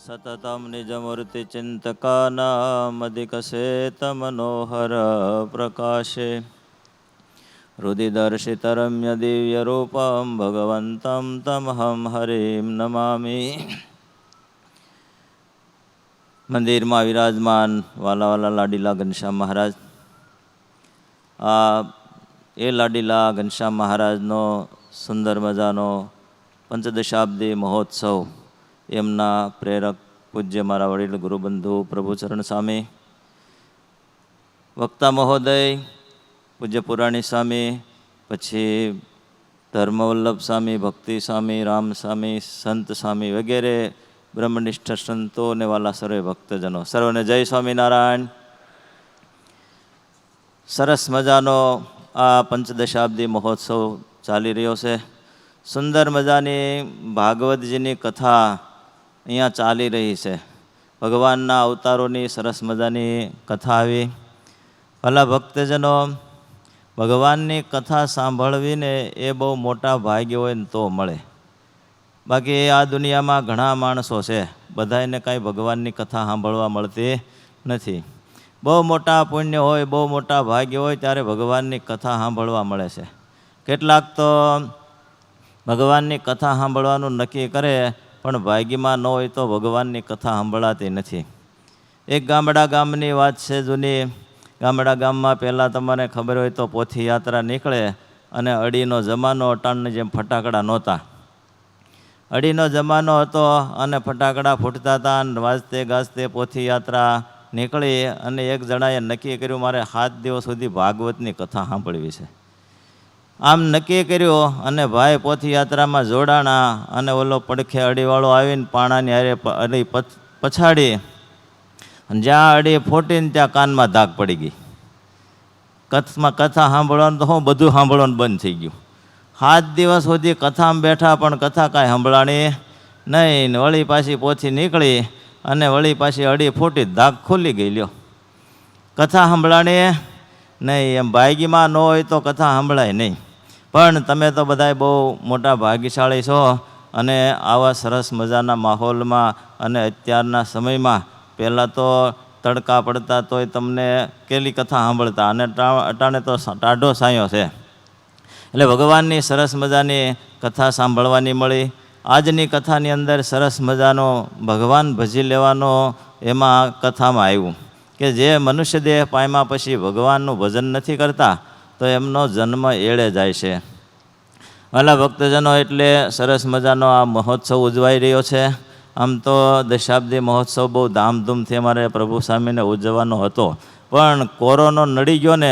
સતતમ નિજમૂર્તિ ચિંતકાનામધિકસેત મનોહર પ્રકાશે હૃદિદર્શિત રમ્ય દિવ્ય રૂપમ ભગવંતમ તમહમ હરિમ નમામિ. મંદિરમાં વિરાજમાન વાલા વાલા લાડીલા ઘનશ્યામ મહારાજ, આ એ લાડીલા ઘનશ્યામ મહારાજનો સુંદર મજાનો પંચદશાબ્દી મહોત્સવ એમના પ્રેરક પૂજ્ય મારા વડીલ ગુરુબંધુ પ્રભુચરણ સ્વામી, વક્તા મહોદય પૂજ્ય પુરાણી સ્વામી, પછી ધર્મવલ્લભ સ્વામી, ભક્તિ સ્વામી, રામ સ્વામી, સંત સ્વામી વગેરે બ્રહ્મનિષ્ઠ સંતો અને વાલા સર્વે ભક્તજનો, સર્વને જય સ્વામિનારાયણ. સરસ મજાનો આ પંચદશાબ્દી મહોત્સવ ચાલી રહ્યો છે. સુંદર મજાની ભાગવતજીની કથા અહીંયા ચાલી રહી છે. ભગવાનના અવતારોની સરસ મજાની કથા આવી. ભલા ભક્તજનો, ભગવાનની કથા સાંભળવીને એ બહુ મોટા ભાગ્ય હોય ને તો મળે. બાકી આ દુનિયામાં ઘણા માણસો છે, બધાને કાંઈ ભગવાનની કથા સાંભળવા મળતી નથી. બહુ મોટા પુણ્ય હોય, બહુ મોટા ભાગ્ય હોય ત્યારે ભગવાનની કથા સાંભળવા મળે છે. કેટલાક તો ભગવાનની કથા સાંભળવાનું નક્કી કરે પણ ભાગ્યમાં ન હોય તો ભગવાનની કથા સાંભળાતી નથી. એક ગામની વાત છે જૂની. ગામડા ગામમાં પહેલાં તમારે ખબર હોય તો પોથી યાત્રા નીકળે અને અડીનો જમાનો, અટાણની જેમ ફટાકડા નહોતા. અડીનો જમાનો હતો અને ફટાકડા ફૂટતા હતા અને વાજતે ગાજતે પોથી યાત્રા નીકળી અને એક જણાએ નક્કી કર્યું મારે 7 દિવસ સુધી ભાગવતની કથા સાંભળવી છે. આમ નક્કી કર્યું અને ભાઈ પોથી યાત્રામાં જોડાણા અને ઓલો પડખે અડીવાળો આવીને પાણાની હારે અડી પછાડી જ્યાં અડી ફૂટીને ત્યાં કાનમાં ધાક પડી ગઈ. કથા સાંભળવાનું તો હું બધું સાંભળવાનું બંધ થઈ ગયું. 7 દિવસ સુધી કથામાં બેઠા પણ કથા કાંઈ સાંભળાણી નહીં. વળી પાછી પોથી નીકળી અને વળી પાછી અડી ફૂટી ધાક ખુલી ગઈ. લ્યો, કથા સાંભળાણી નહીં. એમ ભાગ્યમાં ન હોય તો કથા સાંભળાય નહીં. પણ તમે તો બધાય બહુ મોટા ભાગ્યશાળી છો અને આવા સરસ મજાના માહોલમાં અને અત્યારના સમયમાં, પહેલાં તો તડકા પડતા તોય તમને કેલી કથા સાંભળતા અને અટાણે તો ટાઢો સાયો છે. એટલે ભગવાનની સરસ મજાની કથા સાંભળવાની મળી. આજની કથાની અંદર સરસ મજાનો ભગવાન ભજી લેવાનો એમાં કથામાં આવ્યું કે જે મનુષ્ય દેહ પામ્યા પછી ભગવાનનું ભજન નથી કરતા તો એમનો જન્મ એળે જાય છે. વાલા ભક્તજનો, એટલે સરસ મજાનો આ મહોત્સવ ઉજવાઈ રહ્યો છે. આમ તો દશાબ્દી મહોત્સવ બહુ ધામધૂમથી અમારે પ્રભુ સ્વામીને ઉજવવાનો હતો, પણ કોરોનો નડી ગયો ને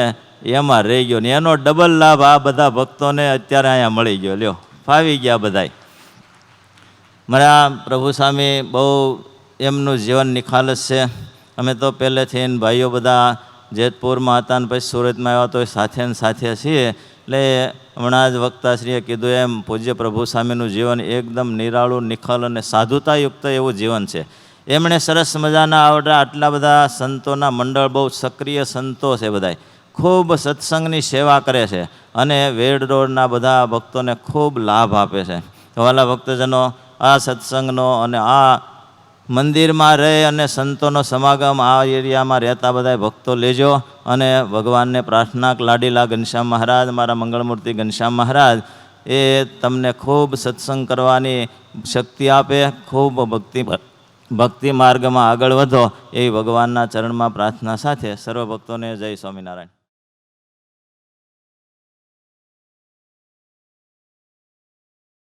એમાં રહી ગયો ને એનો ડબલ લાભ આ બધા ભક્તોને અત્યારે અહીંયા મળી ગયો. લ્યો, ફાવી ગયા બધાય. મારા પ્રભુ સ્વામી બહુ એમનું જીવન નિખાલસ છે. અમે તો પહેલેથી ભાઈઓ બધા જેતપુરમાં હતા ને પછી સુરતમાં આવ્યા તો સાથે ને સાથે છીએ. એટલે હમણાં જ વક્તાશ્રીએ કીધું એમ પૂજ્ય પ્રભુ સ્વામીનું જીવન એકદમ નિરાળું, નિખલ અને સાધુતાયુક્ત એવું જીવન છે. એમણે સરસ મજાના આટલા બધા સંતોના મંડળ, બહુ સક્રિય સંતો છે બધાય, ખૂબ સત્સંગની સેવા કરે છે અને વેડરોડના બધા ભક્તોને ખૂબ લાભ આપે છે. વાલા ભક્તજનો, આ સત્સંગનો અને આ મંદિરમાં રહે અને સંતોનો સમાગમ આ એરિયામાં રહેતા બધા ભક્તો લેજો અને ભગવાનને પ્રાર્થના લાડીલા ઘનશ્યામ મહારાજ, મારા મંગળમૂર્તિ ઘનશ્યામ મહારાજ એ તમને ખૂબ સત્સંગ કરવાની શક્તિ આપે, ખૂબ ભક્તિ માર્ગમાં આગળ વધો એવી ભગવાનના ચરણમાં પ્રાર્થના સાથે સર્વ ભક્તોને જય સ્વામિનારાયણ.